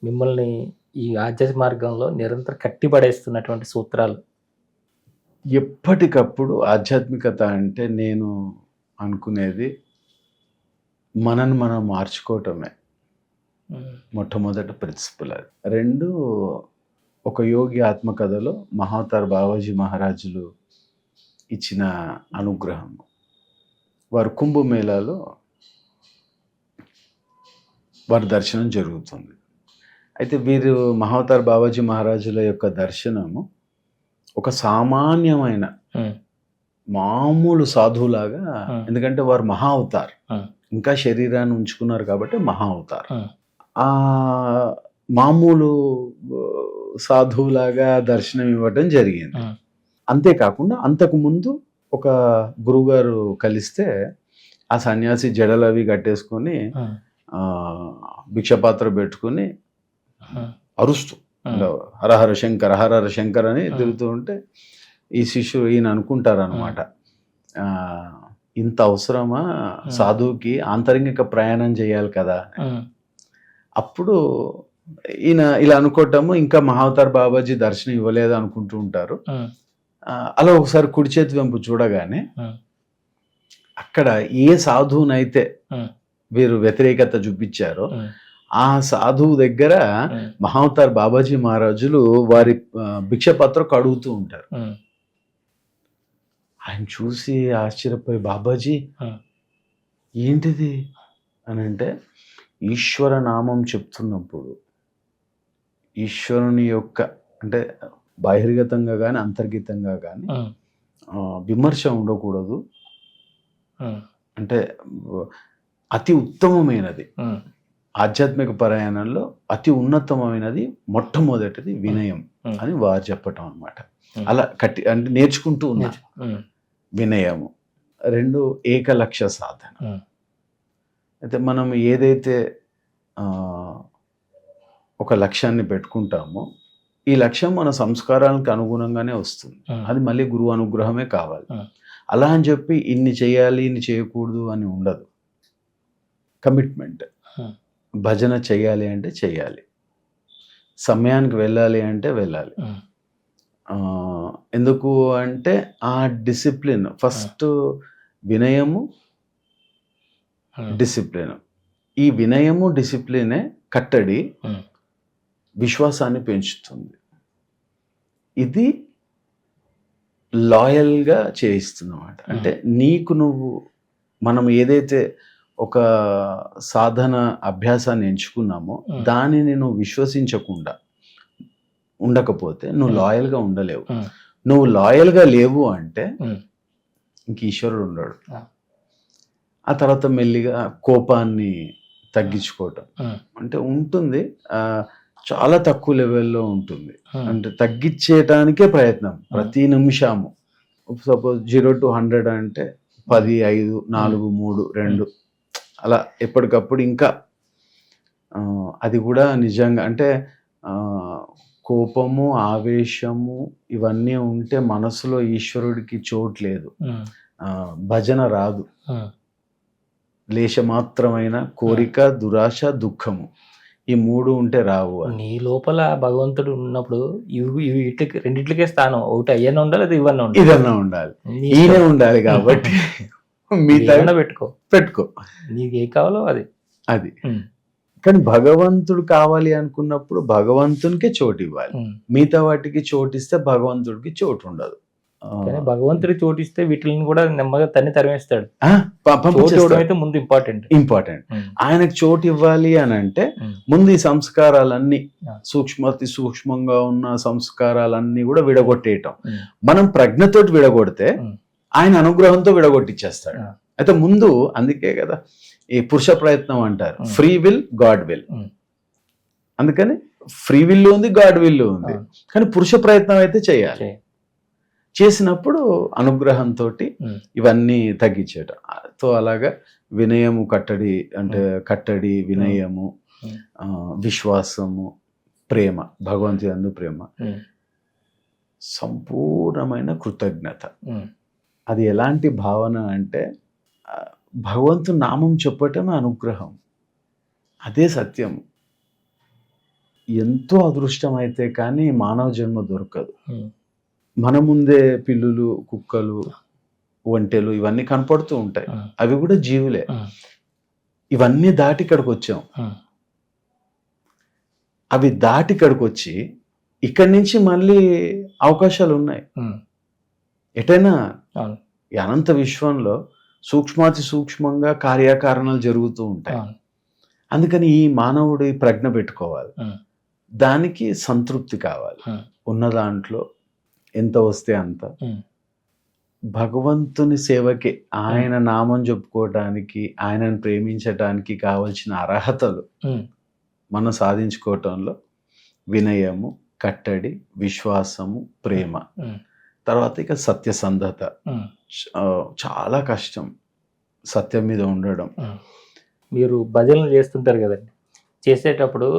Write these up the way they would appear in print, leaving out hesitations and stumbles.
మిమ్మల్ని ఈ ఆధ్యాత్మిక మార్గంలో నిరంతరం కట్టిపడేస్తున్నటువంటి సూత్రాలు? ఎప్పటికప్పుడు ఆధ్యాత్మికత అంటే నేను అనుకునేది మనని మనం మార్చుకోవటమే హ్మ్. మొట్టమొదటి ప్రిన్సిపల్ అది. 2 ఒక యోగి ఆత్మకథలో మహావతార్ బాబాజీ మహారాజులు ఇచ్చిన అనుగ్రహం. వారు కుంభమేళాలో వారి దర్శనం జరుగుతుంది. అయితే వీరు మహావతార్ బాబాజీ మహారాజుల యొక్క దర్శనము ఒక సామాన్యమైన హ్మ్. మామూలు సాధువులాగా, హ్మ్. ఎందుకంటే వారు మహా అవతార్. హ్మ్. ఇంకా శరీరాన్ని ఉంచుకున్నారు కాబట్టి మహా అవతార్. హ్మ్. మామూలు సాధువులాగా దర్శనం ఇవ్వటం జరిగింది. హ్మ్. అంతేకాకుండా అంతకుముందు ఒక గురువుగారు కలిస్తే ఆ సన్యాసి జడలు అవి కట్టేసుకొని హ్మ్. భిక్షపాత్ర పెట్టుకుని హ్మ్. అరుస్తూ హరహర శంకర హరహర శంకర్ అని తిరుగుతూ ఉంటే ఈ శిష్యుడు ఈయన అనుకుంటారనమాట, ఇంత అవసరమా సాధువుకి ఆంతరంగిక ప్రయాణం చేయాలి కదా. అప్పుడు ఈయన ఇలా అనుకోవటము, ఇంకా మహావతార్ బాబాజీ దర్శనం ఇవ్వలేదు అనుకుంటూ ఉంటారు. అలా ఒకసారి కుడి చేతి వెంపు చూడగానే అక్కడ ఏ సాధువునైతే వీరు వ్యతిరేకత చూపించారో ఆ సాధువు దగ్గర మహావతార్ బాబాజీ మహారాజులు వారి భిక్షపత్రం కడుగుతూ ఉంటారు. ఆయన చూసి ఆశ్చర్యపోయి, బాబాజీ ఏంటిది అని అంటే, ఈశ్వర నామం చెప్తున్నప్పుడు ఈశ్వరుని యొక్క అంటే బాహిర్గతంగా కానీ అంతర్గతంగా కానీ విమర్శ ఉండకూడదు. అంటే అతి ఉత్తమమైనది ఆధ్యాత్మిక ప్రయాణంలో అతి ఉన్నతమైనది మొట్టమొదటిది వినయం అని వారు చెప్పటం అనమాట. అలా అంటే నేర్చుకుంటూ ఉన్నా వినయము. 2 ఏకలక్ష్య సాధన. అయితే మనం ఏదైతే ఒక లక్ష్యాన్ని పెట్టుకుంటామో ఈ లక్ష్యం మన సంస్కారాలకు అనుగుణంగానే వస్తుంది. అది మళ్ళీ గురువు అనుగ్రహమే కావాలి. అలా అని చెప్పి ఇన్ని చేయాలి ఇన్ని చేయకూడదు అని ఉండదు. కమిట్మెంట్. భజన చేయాలి అంటే చేయాలి, సమయానికి వెళ్ళాలి అంటే వెళ్ళాలి. ఎందుకు అంటే ఆ డిసిప్లిన్ ఫస్ట్, వినయము డిసిప్లిన్. ఈ వినయము డిసిప్లినే కట్టడి విశ్వాసాన్ని పెంచుతుంది. ఇది లాయల్గా చేయిస్తుందన్నమాట. అంటే నీకు నువ్వు, మనం ఏదైతే ఒక సాధన అభ్యాసాన్ని ఎంచుకున్నామో దానిని నువ్వు విశ్వసించకుండా ఉండకపోతే నువ్వు లాయల్గా ఉండలేవు. నువ్వు లాయల్గా లేవు అంటే ఇంక ఈశ్వరుడు ఉండడు. ఆ తర్వాత మెల్లిగా కోపాన్ని తగ్గించుకోవటం అంటే ఉంటుంది, చాలా తక్కువ లెవెల్లో ఉంటుంది. అంటే తగ్గించేయటానికే ప్రయత్నం ప్రతి నిమిషము. సపోజ్ 0 to 100 అంటే 10, 5, 4, 3, 2 అలా ఎప్పటికప్పుడు. ఇంకా అది కూడా నిజంగా అంటే కోపము ఆవేశము ఇవన్నీ ఉంటే మనసులో ఈశ్వరుడికి చోటు లేదు, భజన రాదు. లేశమాత్రమైన కోరిక, దురాశ, దుఃఖము ఈ 3 ఉంటే రావు. నీ లోపల భగవంతుడు ఉన్నప్పుడు వీటికి రెండిట్లకే స్థానం, ఒకటి అయ్యన్నా ఉండాలి, అది ఇవన్నీ ఉండాలి, ఇదన్నా ఉండాలి, ఈయనే ఉండాలి. కాబట్టి మిగతా పెట్టుకో, నీకు ఏ కావాలో అది. కానీ భగవంతుడు కావాలి అనుకున్నప్పుడు భగవంతునికే చోటు ఇవ్వాలి. మిగతా వాటికి చోటిస్తే భగవంతుడికి చోటు ఉండదు. భగవంతుడికి చోటిస్తే వీటిని కూడా నెమ్మదిగా తరిమేస్తాడు. అయితే ముందు ఇంపార్టెంట్. ఆయనకు చోటు ఇవ్వాలి అని అంటే ముందు ఈ సంస్కారాలన్నీ సూక్ష్మంగా ఉన్న సంస్కారాలన్నీ కూడా విడగొట్టేయటం. మనం ప్రజ్ఞతోటి విడగొడితే ఆయన అనుగ్రహంతో విడగొట్టిచ్చేస్తాడు. అయితే ముందు, అందుకే కదా ఈ పురుష ప్రయత్నం అంటారు, ఫ్రీ విల్ గాడ్ విల్. అందుకని ఫ్రీ విల్ ఉంది, గాడ్ విల్ ఉంది, కానీ పురుష ప్రయత్నం అయితే చేయాలి. చేసినప్పుడు అనుగ్రహంతో ఇవన్నీ తగ్గించేయటం. తో అలాగా వినయము కట్టడి అంటే కట్టడి, వినయము, విశ్వాసము, ప్రేమ, భగవంతుని యందు ప్రేమ, సంపూర్ణమైన కృతజ్ఞత. అది ఎలాంటి భావన అంటే భగవంతుని నామం చెప్పటమే అనుగ్రహం, అదే సత్యం. ఎంతో అదృష్టం అయితే కానీ మానవ జన్మ దొరకదు. ఉమ్, మన ముందే పిల్లులు, కుక్కలు, ఒంటెలు ఇవన్నీ కనపడుతూ ఉంటాయి. ఉమ్, అవి కూడా జీవులే. ఉమ్, ఇవన్నీ దాటి ఇక్కడికి వచ్చాం. ఉమ్, అవి దాటి ఇక్కడికి వచ్చి ఇక్కడి నుంచి మళ్ళీ అవకాశాలు ఉన్నాయి. ఉమ్, ఎటైనా అవును, ఈ అనంత విశ్వంలో సూక్ష్మాతి సూక్ష్మంగా కార్యకారణాలు జరుగుతూ ఉంటాయి. అవును, అందుకని ఈ మానవుడు ఈ ప్రజ్ఞ పెట్టుకోవాలి. ఉమ్, దానికి సంతృప్తి కావాలి. ఉమ్, ఉన్న దాంట్లో ఎంత వస్తే అంత ఉమ్, భగవంతుని సేవకి, ఆయన నామం చెప్పుకోవటానికి, ఆయనను ప్రేమించటానికి కావలసిన అర్హతలు ఉమ్, మనం సాధించుకోవటంలో వినయము, కట్టడి, విశ్వాసము, ప్రేమ, ఉమ్, తర్వాత ఇక సత్యసంధత. ఉమ్, చాలా కష్టం సత్యం మీద ఉండడం. ఉమ్. మీరు భజనలు చేస్తుంటారు కదండి, చేసేటప్పుడు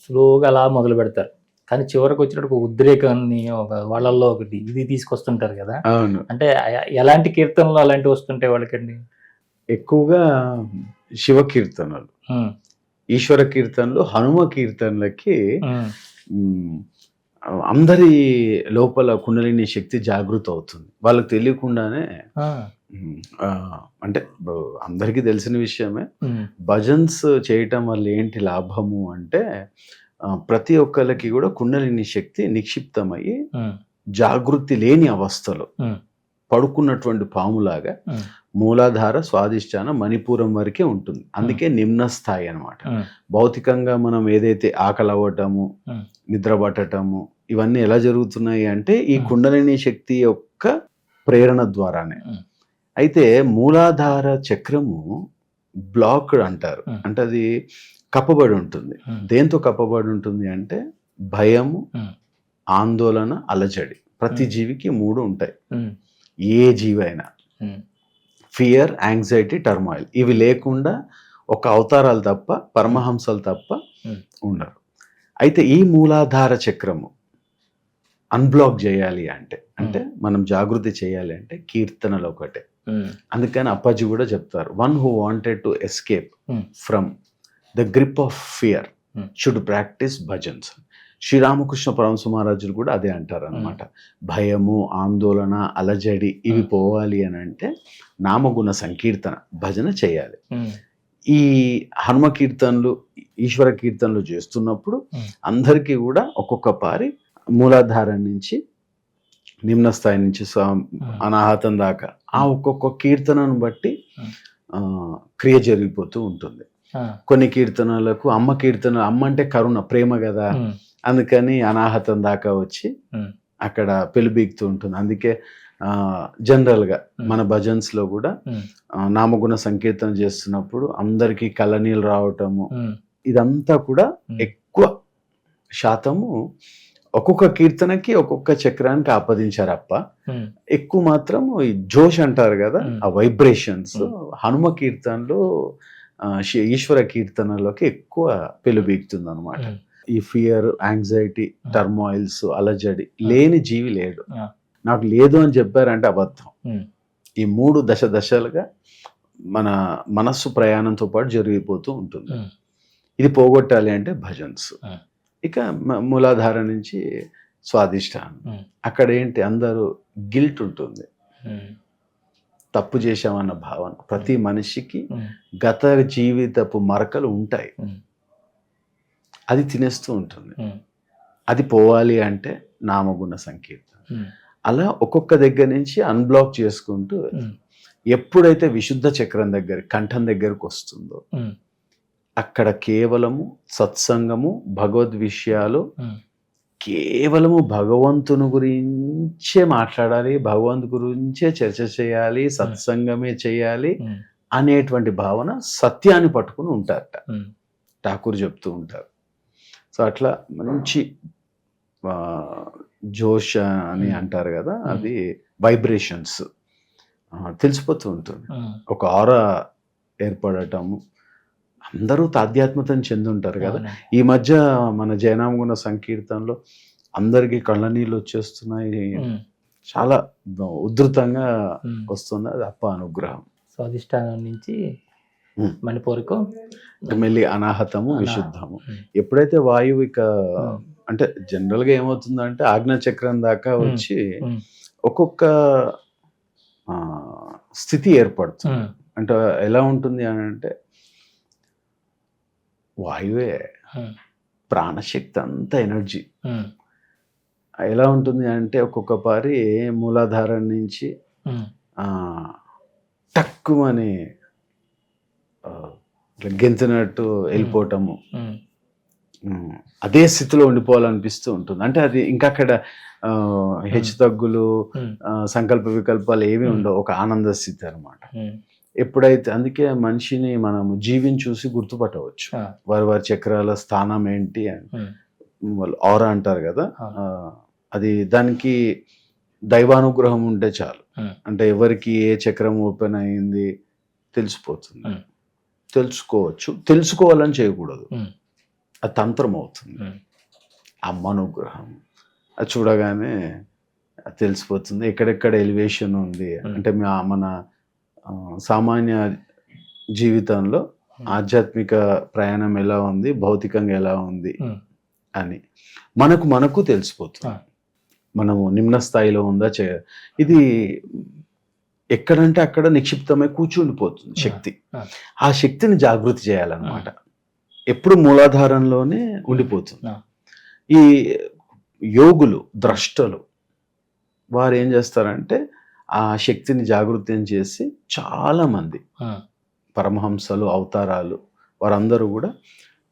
స్లోగా అలా మొదలు పెడతారు, కానీ చివరికి వచ్చినప్పుడు ఒక ఉద్రేకాన్ని ఒక వాళ్ళల్లో ఒకటి ఇది తీసుకొస్తుంటారు కదా. అవును, అంటే ఎలాంటి కీర్తనలు అలాంటివి వస్తుంటాయి వాళ్ళకండి? ఎక్కువగా శివ కీర్తనలు, ఉమ్, ఈశ్వర కీర్తనలు, హనుమ కీర్తనలకి ఉమ్, మ్, అందరి లోపల కుండలిని శక్తి జాగృత అవుతుంది. వాళ్ళకి తెలియకుండానే ఆ, అంటే అందరికీ తెలిసిన విషయమే. ఉమ్, భజన్స్ చేయటం వల్ల ఏంటి లాభము అంటే ప్రతి ఒక్కరికి కూడా కుండలిని శక్తి నిక్షిప్తమయ్యి ఉమ్, జాగృతి లేని అవస్థలో ఉమ్, పడుకున్నటువంటి పాములాగా ఉమ్, మూలాధార, స్వాదిష్టాన, మణిపూరం వరకే ఉంటుంది. అందుకే నిమ్న స్థాయి అనమాట. ఉమ్, భౌతికంగా మనం ఏదైతే ఆకలి అవ్వటము, ఉమ్, నిద్ర పట్టటము ఇవన్నీ ఎలా జరుగుతున్నాయి అంటే ఈ Hmm. కుండలిని శక్తి యొక్క ప్రేరణ ద్వారానే. Hmm. అయితే మూలాధార చక్రము బ్లాక్డ్ అంటారు. Hmm. అంటే అది కప్పబడి ఉంటుంది. Hmm. దేంతో కప్పబడి ఉంటుంది అంటే భయము, Hmm. ఆందోళన, అలజడి. ప్రతి Hmm. జీవికి 3 ఉంటాయి. Hmm. ఏ జీవి అయినా Hmm. ఫియర్, యాంగ్జైటీ, టర్మాయిల్ ఇవి లేకుండా ఒక అవతారాలు తప్ప, పరమహంసలు తప్ప Hmm. ఉండరు. అయితే ఈ మూలాధార చక్రము అన్బ్లాక్ చేయాలి అంటే మనం జాగృతి చేయాలి అంటే కీర్తనలు ఒకటే. Hmm. అందుకని అప్పాజీ కూడా చెప్తారు, one who wanted to escape Hmm. From the grip of fear Hmm. Should practice bhajans. Sri Ramakrishna Paramahamsa మహారాజులు కూడా అదే అంటారు అనమాట. భయము, ఆందోళన, అలజడి ఇవి పోవాలి అని అంటే నామగుణ సంకీర్తన, భజన చేయాలి. Hmm. ఈ హనుమ కీర్తనలు, ఈశ్వర కీర్తనలు చేస్తున్నప్పుడు అందరికీ కూడా ఒక్కొక్క పారి మూలాధారం నుంచి నిమ్న స్థాయి నుంచి అనాహతం దాకా ఆ ఒక్కొక్క కీర్తనను బట్టి క్రియ జరిగిపోతూ ఉంటుంది. కొన్ని కీర్తనలకు అమ్మ కీర్తన, అమ్మ అంటే కరుణ, ప్రేమ కదా, అందుకని అనాహతం దాకా వచ్చి అక్కడ పెలుబీగుతూ ఉంటుంది. అందుకే జనరల్గా మన భజన్స్లో కూడా నామగుణ సంకీర్తన చేస్తున్నప్పుడు అందరికీ కళ్ళనీళ్ళు రావటము, ఇదంతా కూడా ఎక్కువ శాతము ఒక్కొక్క కీర్తనకి ఒక్కొక్క చక్రానికి ఆపాదించారు అప్ప. ఎక్కువ మాత్రం ఈ జోష్ అంటారు కదా, ఆ వైబ్రేషన్స్ హనుమ కీర్తనలో, ఈశ్వర కీర్తనలోకి ఎక్కువ పెలుబీగుతుంది అనమాట. ఈ ఫియర్, యాంగ్జైటీ, టర్మాయిల్స్, అలజడి లేని జీవి లేడు. నాకు లేదు అని చెప్పారంటే అబద్ధం. ఈ 3 దశలుగా మన మనస్సు ప్రయాణంతో పాటు జరిగిపోతూ ఉంటుంది. ఇది పోగొట్టాలి అంటే భజన్స్. ఇక మూలాధార నుంచి స్వాదిష్టానం. అక్కడ ఏంటి, అందరూ గిల్ట్ ఉంటుంది, తప్పు చేశామన్న భావన. ప్రతి మనిషికి గత జీవితపు మరకలు ఉంటాయి, అది తినేస్తూ ఉంటుంది. అది పోవాలి అంటే నామగుణ సంకీర్తన. అలా ఒక్కొక్క దగ్గర నుంచి అన్బ్లాక్ చేసుకుంటూ ఎప్పుడైతే విశుద్ధ చక్రం దగ్గర, కంఠం దగ్గరకు వస్తుందో అక్కడ కేవలము సత్సంగము, భగవద్ విషయాలు, కేవలము భగవంతుని గురించే మాట్లాడాలి, భగవంతు గురించే చర్చ చేయాలి, సత్సంగమే చేయాలి అనేటువంటి భావన సత్యాన్ని పట్టుకుని ఉంటారట. ఠాకూర్ చెప్తూ ఉంటారు. సో అట్లా మంచి జోష్ అని అంటారు కదా, అది వైబ్రేషన్స్ తెలిసిపోతూ ఉంటుంది. ఒక ఆరా ఏర్పడటము, అందరూ తాధ్యాత్మతను చెందుంటారు కదా. ఈ మధ్య మన జయనామగుణ సంకీర్తనలో అందరికీ కళ్ళ నీళ్ళు వచ్చేస్తున్నాయి, చాలా ఉధృతంగా వస్తుంది. అది అప్ప అనుగ్రహం. స్వాదిష్టానం నుంచి ఉమ్. మణిపూర్కు మెల్లి అనాహతము విశుద్ధము. ఎప్పుడైతే వాయువు ఇక అంటే జనరల్ గా ఏమవుతుందంటే ఆజ్ఞా చక్రం దాకా వచ్చి ఒక్కొక్క స్థితి ఏర్పడుతుంది. అంటే ఎలా ఉంటుంది అని అంటే వాయువే ప్రాణశక్తి అంతా ఎనర్జీ. ఎలా ఉంటుంది అంటే ఒక్కొక్క పారి మూలాధారం నుంచి టక్కుమని ఇట్లా గెంతినట్టు వెళ్ళిపోవటము, అదే స్థితిలో ఉండిపోవాలనిపిస్తూ ఉంటుంది. అంటే అది ఇంకా అక్కడ హెచ్చు తగ్గులు సంకల్ప వికల్పాలు ఏవి ఉండవు, ఒక ఆనంద స్థితి అనమాట. ఎప్పుడైతే అందుకే మనిషిని మనము జీవిని చూసి గుర్తుపట్టవచ్చు, వారి చక్రాల స్థానం ఏంటి అని. వాళ్ళు ఆరా అంటారు కదా, అది దానికి దైవానుగ్రహం ఉంటే చాలు. అంటే ఎవరికి ఏ చక్రం ఓపెన్ అయింది తెలిసిపోతుంది, తెలుసుకోవచ్చు. తెలుసుకోవాలని చేయకూడదు, అది తంత్రం అవుతుంది. అమ్మ అనుగ్రహం అది చూడగానే తెలిసిపోతుంది ఎక్కడెక్కడ ఎలివేషన్ ఉంది. అంటే మన సామాన్య జీవితంలో ఆధ్యాత్మిక ప్రయాణం ఎలా ఉంది, భౌతికంగా ఎలా ఉంది అని మనకు తెలిసిపోతుంది. మనము నిమ్న స్థాయిలో ఉందా ఇది ఎక్కడంటే అక్కడ నిక్షిప్తమై కూర్చుండిపోతుంది శక్తి. ఆ శక్తిని జాగృతి చేయాలన్నమాట. ఎప్పుడు మూలాధారంలోనే ఉండిపోతుంది. ఈ యోగులు ద్రష్టలు వారు ఏం చేస్తారంటే ఆ శక్తిని జాగృతం చేసి చాలా మంది పరమహంసలు అవతారాలు వారందరూ కూడా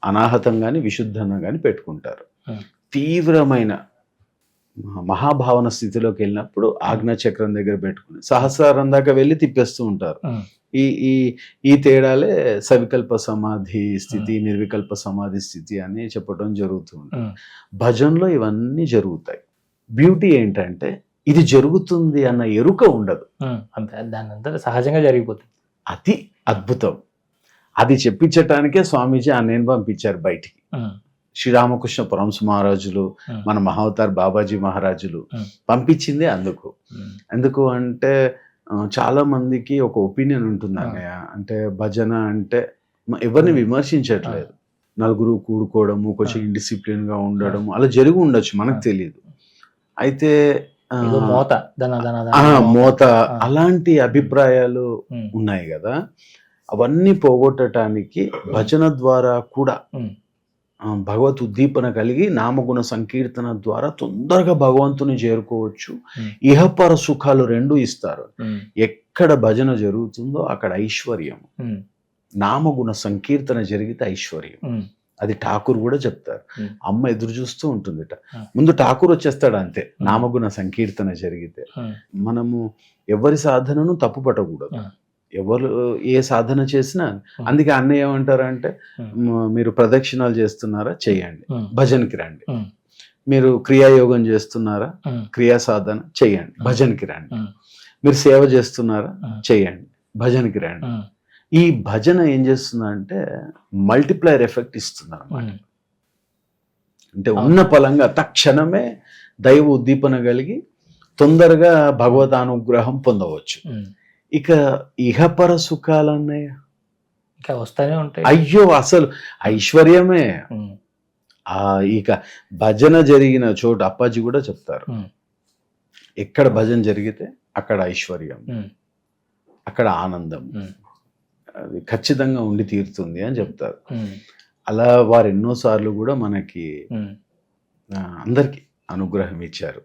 అనాహతం కానీ విశుద్ధంగా కానీ పెట్టుకుంటారు. తీవ్రమైన మహాభావన స్థితిలోకి వెళ్ళినప్పుడు ఆజ్ఞా చక్రం దగ్గర పెట్టుకుని సహస్రారం దాకా వెళ్ళి తిప్పేస్తూ ఉంటారు. ఈ తేడాలే సవికల్ప సమాధి స్థితి, నిర్వికల్ప సమాధి స్థితి అని చెప్పడం జరుగుతుంది. భజనలో ఇవన్నీ జరుగుతాయి. బ్యూటీ ఏంటంటే ఇది జరుగుతుంది అన్న ఎరుక ఉండదు, దాని అంతా సహజంగా జరిగిపోతుంది. అది అద్భుతం. అది చెప్పించటానికే స్వామీజీ నేను పంపించారు బయటికి. శ్రీరామకృష్ణ పరమహంస మహారాజులు, మన మహావతార్ బాబాజీ మహారాజులు పంపించిందే అందుకు. ఎందుకు అంటే చాలా మందికి ఒక ఒపీనియన్ ఉంటుంది అన్నయ్య, అంటే భజన అంటే ఎవరిని విమర్శించట్లేదు, నలుగురు కూడుకోవడము, కొంచెం ఇండిసిప్లిన్ గా ఉండడము అలా జరిగి ఉండొచ్చు, మనకు తెలియదు. అయితే మోత అలాంటి అభిప్రాయాలు ఉన్నాయి కదా, అవన్నీ పోగొట్టడానికి భజన ద్వారా కూడా భగవత్ ఉద్దీపన కలిగి నామగుణ సంకీర్తన ద్వారా తొందరగా భగవంతుని చేరుకోవచ్చు. ఇహపర సుఖాలు రెండు ఇస్తారు. ఎక్కడ భజన జరుగుతుందో అక్కడ ఐశ్వర్యం, నామగుణ సంకీర్తన జరిగితే ఐశ్వర్యం. అది ఠాకూర్ కూడా చెప్తారు. అమ్మ ఎదురు చూస్తూ ఉంటుందిట, ముందు ఠాకూర్ వచ్చేస్తాడు అంతే, నామగుణ సంకీర్తన జరిగితే. మనము ఎవరి సాధనను తప్పు పట్టకూడదు, ఎవరు ఏ సాధన చేసినా. అందుకే అన్నయ్య ఏమంటారంటే మీరు ప్రదక్షిణాలు చేస్తున్నారా చేయండి, భజన్కి రండి. మీరు క్రియాయోగం చేస్తున్నారా, క్రియా సాధన చేయండి, భజన్కి రండి. మీరు సేవ చేస్తున్నారా చేయండి, భజన్కి రండి. ఈ భజన ఏం చేస్తుందంటే మల్టిప్లైర్ ఎఫెక్ట్ ఇస్తుంది అన్నమాట. అంటే ఉన్న ఫలంగా తక్షణమే దైవ ఉద్దీపన కలిగి తొందరగా భగవతానుగ్రహం పొందవచ్చు. ఇక ఇహపర సుఖాలన్నయ్య ఇంకా వస్తానే ఉంటాయి. అయ్యో అసలు ఐశ్వర్యమే. ఇక భజన జరిగిన చోట అప్పాజీ కూడా చెప్తారు, ఎక్కడ భజన జరిగితే అక్కడ ఐశ్వర్యం, అక్కడ ఆనందం అది ఖచ్చితంగా ఉండి తీరుతుంది అని చెప్తారు. అలా వారు ఎన్నోసార్లు కూడా మనకి అందరికి అనుగ్రహం ఇచ్చారు.